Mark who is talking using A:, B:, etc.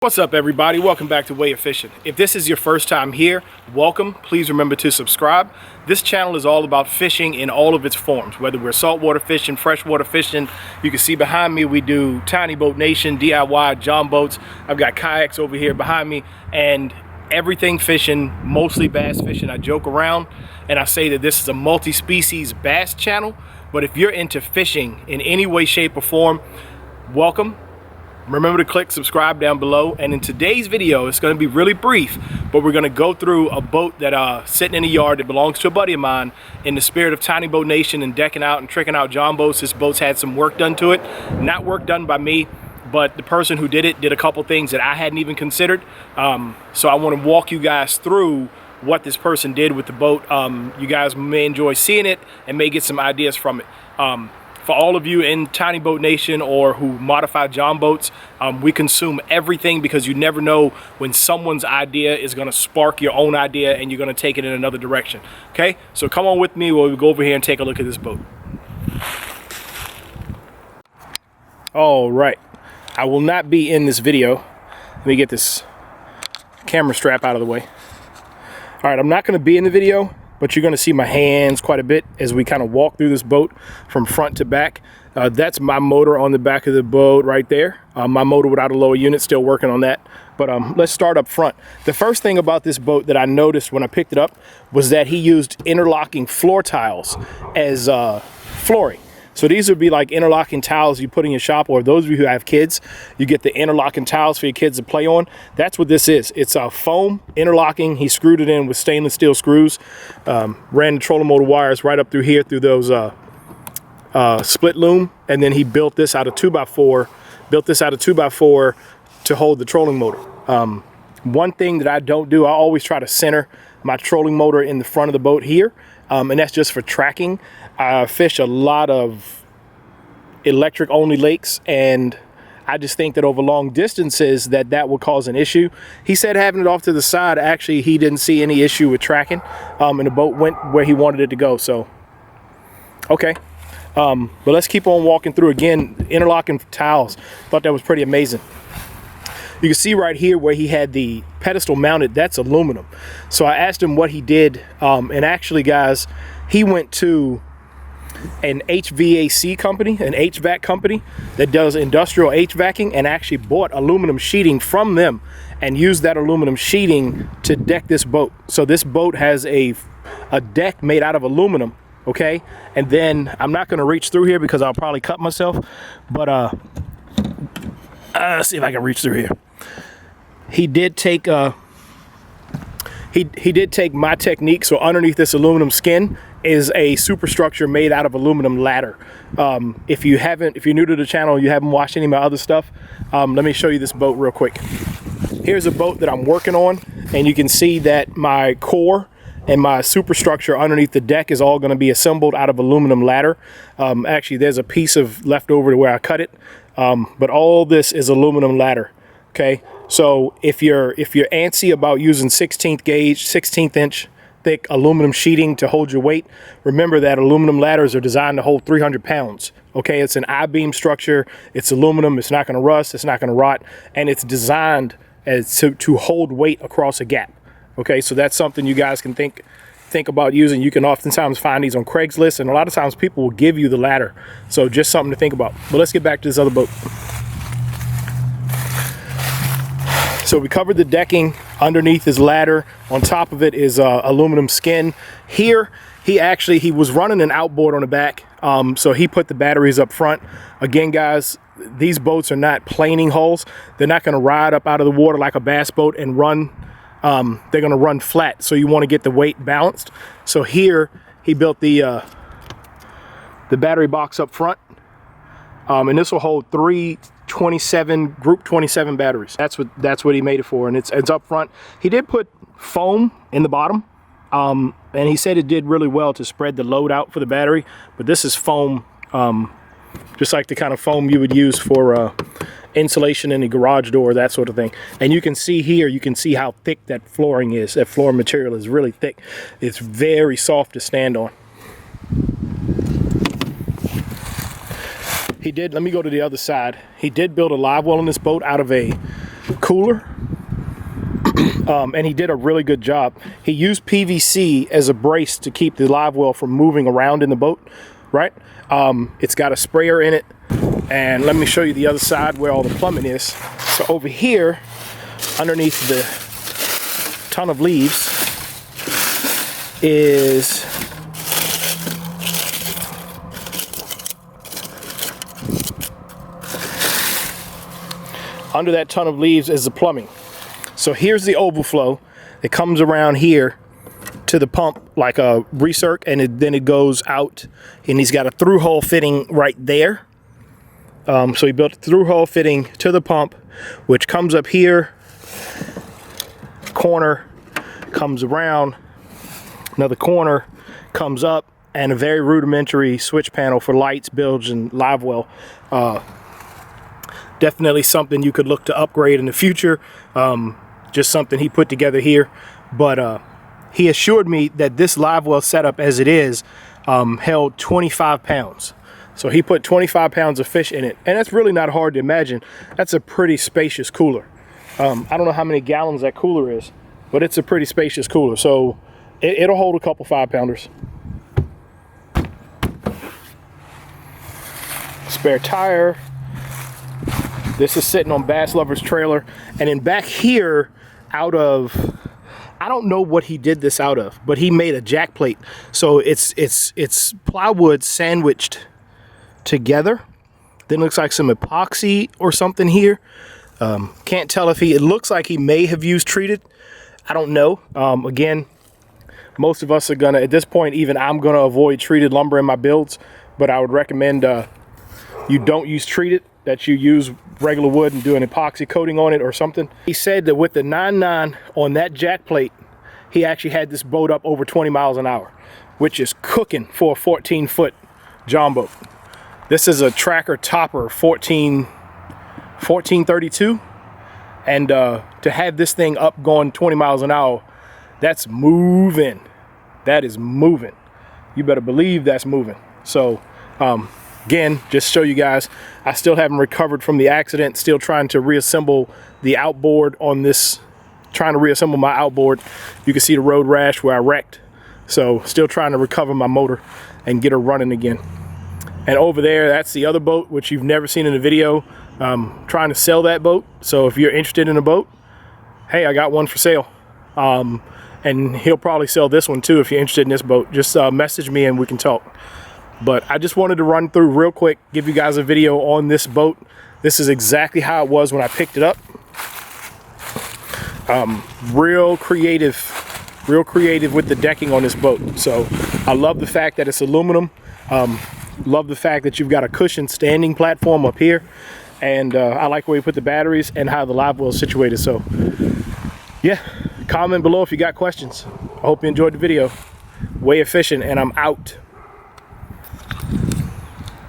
A: What's up, everybody? Welcome back to Way of Fishing. If this is your first time here, welcome. Please remember to subscribe. This channel is all about fishing in all of its forms, whether we're saltwater fishing, freshwater fishing. You can see behind me we do Tiny Boat Nation, DIY, JON Boats. I've got kayaks over here behind me and everything fishing, mostly bass fishing. I joke around and I say that this is a multi-species bass channel, but if you're into fishing in any way, shape, or form, welcome. Remember to click subscribe down below, and in today's video it's going to be really brief, but we're going to go through a boat that sitting in a yard that belongs to a buddy of mine. In the spirit of Tiny Boat Nation and decking out and tricking out JON Boats, this boat's had some work done to it. Not work done by me, but the person who did it did a couple things that I hadn't even considered. So I want to walk you guys through what this person did with the boat. You guys may enjoy seeing it and may get some ideas from it. For all of you in Tiny Boat Nation or who modify JON Boats, we consume everything because you never know when someone's idea is going to spark your own idea and you're going to take it in another direction. Okay, so come on with me while we go over here and take a look at this boat. All right, I will not be in this video. Let me get this camera strap out of the way. All right, I'm not going to be in the video, but you're going to see my hands quite a bit as we kind of walk through this boat from front to back. That's my motor on the back of the boat right there. My motor without a lower unit, still working on that. But let's start up front. The first thing about this boat that I noticed when I picked it up was that he used interlocking floor tiles as flooring. So these would be like interlocking tiles you put in your shop, or those of you who have kids, you get the interlocking tiles for your kids to play on. That's what this is. It's a foam interlocking. He screwed it in with stainless steel screws, ran the trolling motor wires right up through here through those split loom, and then he built this out of 2x4, to hold the trolling motor. One thing that I don't do, I always try to center my trolling motor in the front of the boat here, and that's just for tracking. I fish a lot of electric only lakes, and I just think that over long distances that will cause an issue. He said having it off to the side, actually he didn't see any issue with tracking, and the boat went where he wanted it to go. So okay, but let's keep on walking through. Again, interlocking tiles, thought that was pretty amazing. You can see right here where he had the pedestal mounted, that's aluminum. So I asked him what he did, and actually guys, he went to an HVAC company, an HVAC company that does industrial HVACing, and actually bought aluminum sheeting from them and used that aluminum sheeting to deck this boat. So this boat has a deck made out of aluminum, okay? And then I'm not gonna reach through here because I'll probably cut myself, but let's see if I can reach through here. He did take he did take my technique. So underneath this aluminum skin is a superstructure made out of aluminum ladder. If you're new to the channel, you haven't watched any of my other stuff, let me show you this boat real quick. Here's a boat that I'm working on, and you can see that my core and my superstructure underneath the deck is all going to be assembled out of aluminum ladder. Actually, there's a piece of left over to where I cut it, but all this is aluminum ladder. Okay, so if you're antsy about using 16th inch thick aluminum sheeting to hold your weight, remember that aluminum ladders are designed to hold 300 pounds. Okay, it's an I-beam structure, it's aluminum, it's not going to rust, it's not going to rot, and it's designed as to hold weight across a gap. Okay, so that's something you guys can think about using. You can oftentimes find these on Craigslist, and a lot of times people will give you the ladder. So just something to think about. But let's get back to this other boat. So we covered the decking. Underneath his ladder, on top of it is aluminum skin. Here, he was running an outboard on the back, so he put the batteries up front. Again, guys, these boats are not planing hulls. They're not going to ride up out of the water like a bass boat and run. They're going to run flat, so you want to get the weight balanced. So here, he built the battery box up front, and this will hold 3 group 27 batteries. That's what he made it for, and it's up front. He did put foam in the bottom, and he said it did really well to spread the load out for the battery. But this is foam, just like the kind of foam you would use for insulation in the garage door, that sort of thing. And you can see here, you can see how thick that flooring is. That floor material is really thick. It's very soft to stand on. He did, let me go to the other side. He did build a live well on this boat out of a cooler. And he did a really good job. He used PVC as a brace to keep the live well from moving around in the boat, right? It's got a sprayer in it. And let me show you the other side where all the plumbing is. So over here, underneath the ton of leaves, is under that ton of leaves is the plumbing. So here's the overflow. It comes around here to the pump like a recirc, and then it goes out, and he's got a through hole fitting right there. So he built a through hole fitting to the pump, which comes up here, corner, comes around, another corner, comes up, and a very rudimentary switch panel for lights, bilge, and live well. Definitely something you could look to upgrade in the future. Just something he put together here. But he assured me that this live well setup as it is held 25 pounds. So he put 25 pounds of fish in it. And that's really not hard to imagine. That's a pretty spacious cooler. I don't know how many gallons that cooler is, but it's a pretty spacious cooler. So it'll hold a couple 5-pounders. Spare tire. This is sitting on Bass Lover's trailer. And in back here, out of, I don't know what he did this out of, but he made a jack plate. So it's plywood sandwiched together. Then looks like some epoxy or something here. Can't tell if it looks like he may have used treated. I don't know. Again, most of us are gonna, at this point, even I'm gonna avoid treated lumber in my builds, but I would recommend you don't use treated, that you use regular wood and do an epoxy coating on it or something. He said that with the 9.9 on that jack plate, he actually had this boat up over 20 miles an hour, which is cooking for a 14-foot JON boat. This is a Tracker Topper 1432, and to have this thing up going 20 miles an hour, that's moving. That is moving. You better believe that's moving. So again, just show you guys, I still haven't recovered from the accident. Still trying to reassemble the outboard on this, trying to reassemble my outboard. You can see the road rash where I wrecked. So still trying to recover my motor and get her running again. And over there, that's the other boat, which you've never seen in a video. Trying to sell that boat. So if you're interested in a boat, hey, I got one for sale. And he'll probably sell this one too if you're interested in this boat. Just message me and we can talk. But I just wanted to run through real quick, give you guys a video on this boat. This is exactly how it was when I picked it up. Real creative with the decking on this boat. So I love the fact that it's aluminum. Love the fact that you've got a cushioned standing platform up here. And I like where you put the batteries and how the live well is situated. So yeah, comment below if you got questions. I hope you enjoyed the video. Way efficient, and I'm out.